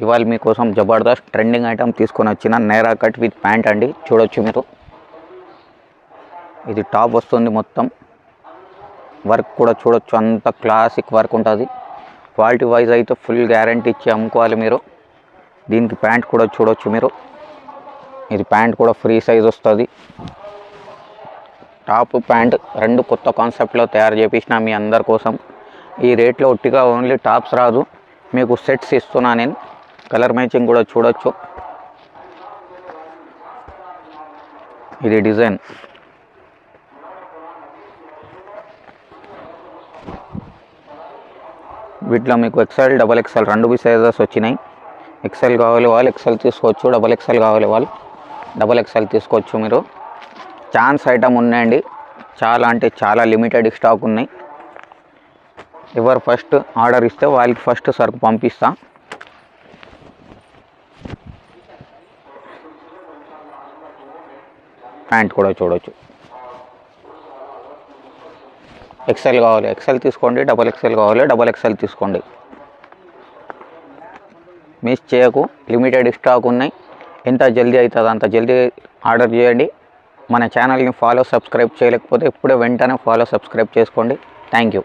ఇవాళ మీకోసం Jabardasth trending item తీసుకొని వచ్చిన నైరా కట్ విత్ ప్యాంట్ అండి. చూడొచ్చు మీరు. ఇది టాప్ వస్తుంది, మొత్తం వర్క్ కూడా చూడొచ్చు, అంత క్లాసిక్ వర్క్ ఉంటుంది. క్వాలిటీ వైజ్ అయితే ఫుల్ గ్యారంటీ ఇచ్చి అమ్ముకోవాలి మీరు. దీనికి ప్యాంట్ కూడా చూడొచ్చు మీరు. ఇది ప్యాంట్ కూడా ఫ్రీ సైజ్ వస్తుంది. టాప్ ప్యాంట్ రెండు కొత్త కాన్సెప్ట్లో తయారు చేయించిన మీ అందరి కోసం. ఈ రేట్లో ఒట్టిగా ఓన్లీ టాప్స్ రాదు, మీకు సెట్స్ ఇస్తున్నా నేను. కలర్ మ్యాచింగ్ కూడా చూడొచ్చు. ఇది డిజైన్. వీటిలో మీకు ఎక్సెల్, డబల్ ఎక్సెల్ రెండు సైజెస్ వచ్చినాయి. ఎక్సెల్ కావాలి వాళ్ళు ఎక్సెల్ తీసుకోవచ్చు, డబల్ ఎక్సెల్ కావాలి వాళ్ళు డబల్ ఎక్సెల్ తీసుకోవచ్చు మీరు. ఛాన్స్ ఐటమ్ ఉన్నాయండి, చాలా అంటే చాలా లిమిటెడ్ స్టాక్ ఉన్నాయి. ఎవరు ఫస్ట్ ఆర్డర్ ఇస్తే వాళ్ళకి ఫస్ట్ సరుకు పంపిస్తా. ప్యాంట్ కూడా చూడొచ్చు. ఎక్సెల్ కావాలి ఎక్సెల్ తీసుకోండి, డబల్ ఎక్సెల్ కావాలి డబల్ ఎక్సెల్ తీసుకోండి. మిస్ చేయకు, లిమిటెడ్ స్టాక్ ఉన్నాయి. ఎంత జల్దీ అవుతుందో అంత జల్దీ ఆర్డర్ చేయండి. మన ఛానల్ని సబ్స్క్రైబ్ చేయలేకపోతే ఇప్పుడే వెంటనే సబ్స్క్రైబ్ చేసుకోండి. Thank you.